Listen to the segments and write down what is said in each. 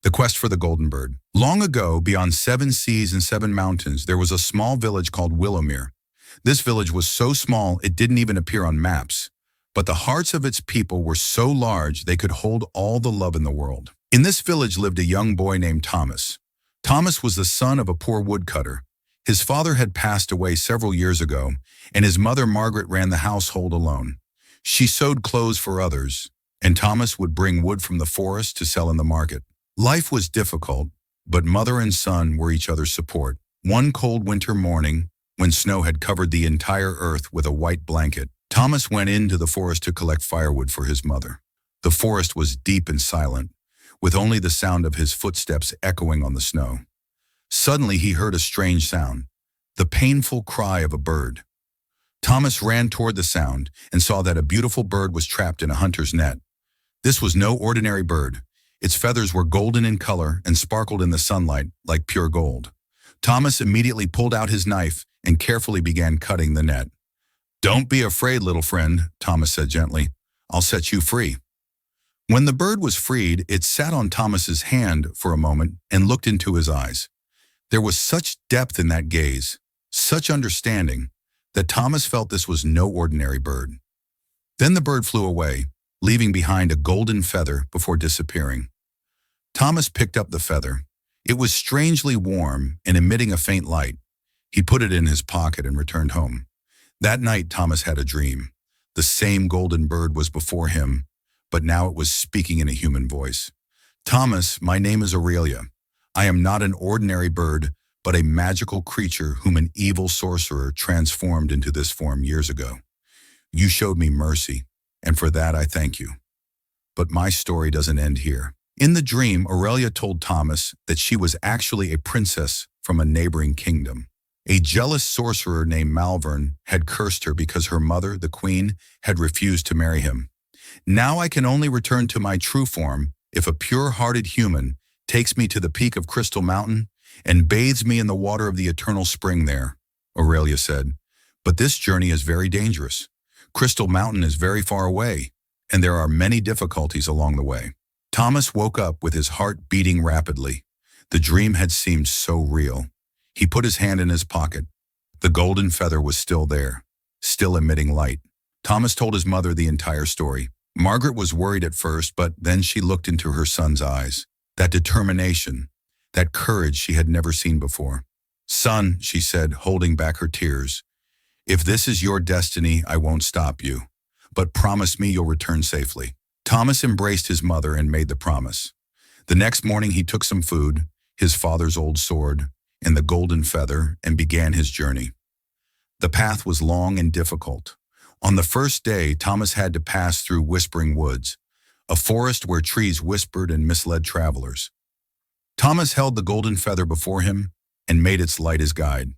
The Quest for the Golden Bird. Long ago, beyond 7 seas and 7 mountains, there was a small village called Willowmere. This village was so small it didn't even appear on maps, but the hearts of its people were so large they could hold all the love in the world. In this village lived a young boy named Thomas. Thomas was the son of a poor woodcutter. His father had passed away several years ago, and his mother Margaret ran the household alone. She sewed clothes for others, and Thomas would bring wood from the forest to sell in the market. Life was difficult, but mother and son were each other's support. One cold winter morning, when snow had covered the entire earth with a white blanket, Thomas went into the forest to collect firewood for his mother. The forest was deep and silent, with only the sound of his footsteps echoing on the snow. Suddenly he heard a strange sound, the painful cry of a bird. Thomas ran toward the sound and saw that a beautiful bird was trapped in a hunter's net. This was no ordinary bird. Its feathers were golden in color and sparkled in the sunlight like pure gold. Thomas immediately pulled out his knife and carefully began cutting the net. "Don't be afraid, little friend," Thomas said gently. "I'll set you free." When the bird was freed, it sat on Thomas's hand for a moment and looked into his eyes. There was such depth in that gaze, such understanding, that Thomas felt this was no ordinary bird. Then the bird flew away, leaving behind a golden feather before disappearing. Thomas picked up the feather. It was strangely warm and emitting a faint light. He put it in his pocket and returned home. That night, Thomas had a dream. The same golden bird was before him, but now it was speaking in a human voice. "Thomas, my name is Aurelia. I am not an ordinary bird, but a magical creature whom an evil sorcerer transformed into this form years ago. You showed me mercy, and for that I thank you. But my story doesn't end here." In the dream, Aurelia told Thomas that she was actually a princess from a neighboring kingdom. A jealous sorcerer named Malvern had cursed her because her mother, the queen, had refused to marry him. "Now I can only return to my true form if a pure-hearted human takes me to the peak of Crystal Mountain and bathes me in the water of the eternal spring there," Aurelia said. "But this journey is very dangerous. Crystal Mountain is very far away, and there are many difficulties along the way." Thomas woke up with his heart beating rapidly. The dream had seemed so real. He put his hand in his pocket. The golden feather was still there, still emitting light. Thomas told his mother the entire story. Margaret was worried at first, but then she looked into her son's eyes. That determination, that courage she had never seen before. "Son," she said, holding back her tears, "if this is your destiny, I won't stop you. But promise me you'll return safely." Thomas embraced his mother and made the promise. The next morning he took some food, his father's old sword, and the golden feather, and began his journey. The path was long and difficult. On the first day, Thomas had to pass through Whispering Woods, a forest where trees whispered and misled travelers. Thomas held the golden feather before him and made its light his guide.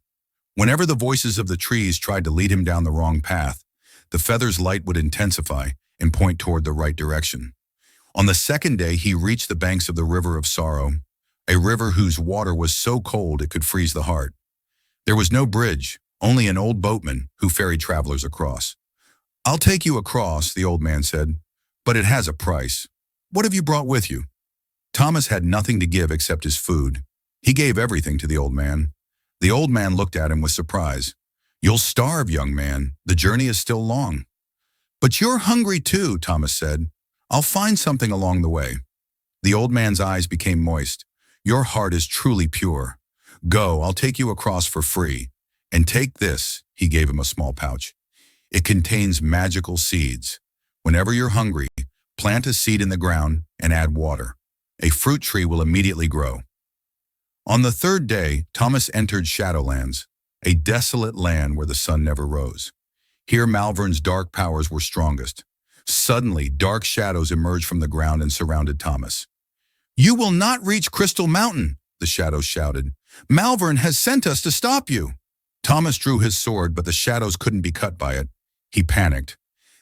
Whenever the voices of the trees tried to lead him down the wrong path, the feather's light would intensify and point toward the right direction. On the second day, he reached the banks of the River of Sorrow, a river whose water was so cold it could freeze the heart. There was no bridge, only an old boatman who ferried travelers across. "I'll take you across," the old man said, "but it has a price. What have you brought with you?" Thomas had nothing to give except his food. He gave everything to the old man. The old man looked at him with surprise. "You'll starve, young man. The journey is still long." "But you're hungry too," Thomas said. "I'll find something along the way." The old man's eyes became moist. "Your heart is truly pure. Go, I'll take you across for free. And take this," he gave him a small pouch. "It contains magical seeds. Whenever you're hungry, plant a seed in the ground and add water. A fruit tree will immediately grow." On the third day, Thomas entered Shadowlands, a desolate land where the sun never rose. Here Malvern's dark powers were strongest. Suddenly, dark shadows emerged from the ground and surrounded Thomas. "You will not reach Crystal Mountain," the shadows shouted. "Malvern has sent us to stop you." Thomas drew his sword, but the shadows couldn't be cut by it. He panicked.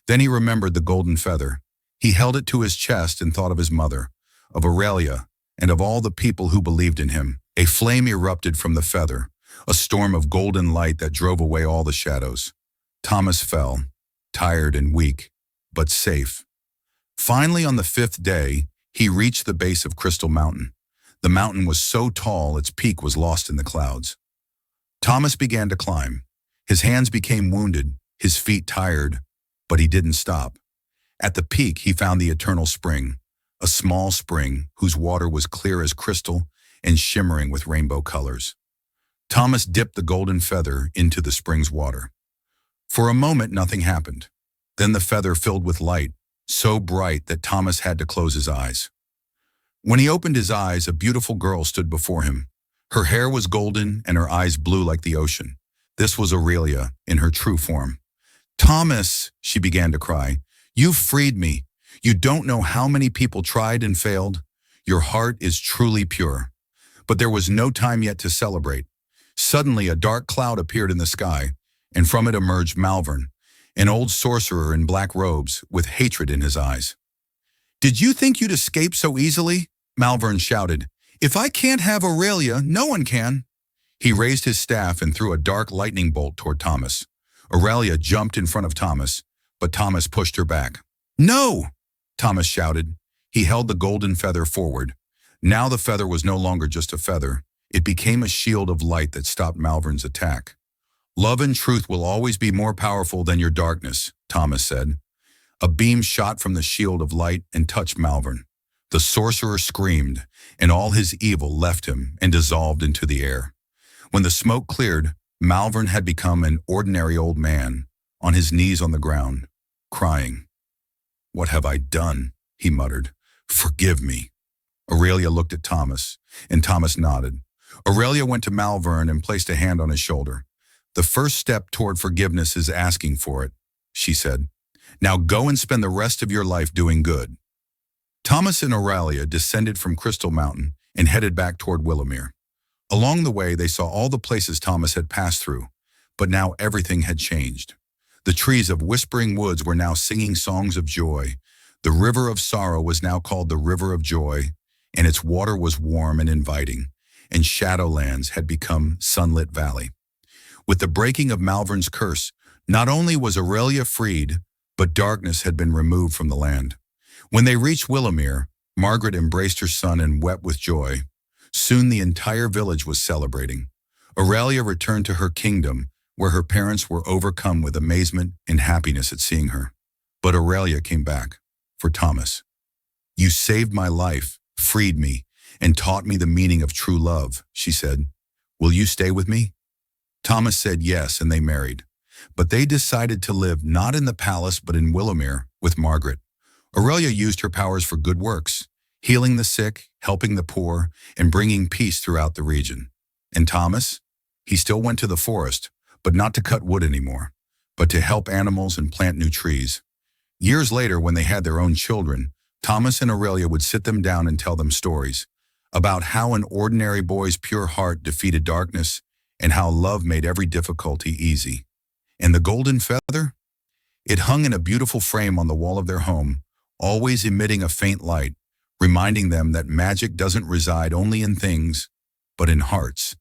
Then he remembered the golden feather. He held it to his chest and thought of his mother, of Aurelia, and of all the people who believed in him. A flame erupted from the feather, a storm of golden light that drove away all the shadows. Thomas fell, tired and weak, but safe. Finally, on the fifth day, he reached the base of Crystal Mountain. The mountain was so tall its peak was lost in the clouds. Thomas began to climb. His hands became wounded, his feet tired, but he didn't stop. At the peak, he found the eternal spring, a small spring whose water was clear as crystal and shimmering with rainbow colors. Thomas dipped the golden feather into the spring's water. For a moment, nothing happened. Then the feather filled with light, so bright that Thomas had to close his eyes. When he opened his eyes, a beautiful girl stood before him. Her hair was golden and her eyes blue like the ocean. This was Aurelia in her true form. "Thomas," she began to cry, "you've freed me. You don't know how many people tried and failed. Your heart is truly pure." But there was no time yet to celebrate. Suddenly, a dark cloud appeared in the sky, and from it emerged Malvern, an old sorcerer in black robes with hatred in his eyes. "Did you think you'd escape so easily?" Malvern shouted. "If I can't have Aurelia, no one can." He raised his staff and threw a dark lightning bolt toward Thomas. Aurelia jumped in front of Thomas, but Thomas pushed her back. "No!" Thomas shouted. He held the golden feather forward. Now the feather was no longer just a feather. It became a shield of light that stopped Malvern's attack. "Love and truth will always be more powerful than your darkness," Thomas said. A beam shot from the shield of light and touched Malvern. The sorcerer screamed, and all his evil left him and dissolved into the air. When the smoke cleared, Malvern had become an ordinary old man, on his knees on the ground, crying. "What have I done?" he muttered. "Forgive me." Aurelia looked at Thomas, and Thomas nodded. Aurelia went to Malvern and placed a hand on his shoulder. "The first step toward forgiveness is asking for it," she said. "Now go and spend the rest of your life doing good." Thomas and Aurelia descended from Crystal Mountain and headed back toward Willowmere. Along the way, they saw all the places Thomas had passed through, but now everything had changed. The trees of Whispering Woods were now singing songs of joy. The river of sorrow was now called the River of Joy, and its water was warm and inviting, and Shadowlands had become Sunlit Valley. With the breaking of Malvern's curse, not only was Aurelia freed, but darkness had been removed from the land. When they reached Willowmere, Margaret embraced her son and wept with joy. Soon the entire village was celebrating. Aurelia returned to her kingdom, where her parents were overcome with amazement and happiness at seeing her. But Aurelia came back for Thomas. "You saved my life, freed me, and taught me the meaning of true love," she said. "Will you stay with me?" Thomas said yes, and they married. But they decided to live not in the palace but in Willowmere with Margaret. Aurelia used her powers for good works, healing the sick, helping the poor, and bringing peace throughout the region. And Thomas? He still went to the forest, but not to cut wood anymore, but to help animals and plant new trees. Years later, when they had their own children, Thomas and Aurelia would sit them down and tell them stories about how an ordinary boy's pure heart defeated darkness and how love made every difficulty easy. And the golden feather? It hung in a beautiful frame on the wall of their home, always emitting a faint light, reminding them that magic doesn't reside only in things, but in hearts.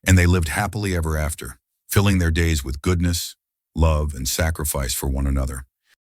And they lived happily ever after, filling their days with goodness, love, and sacrifice for one another.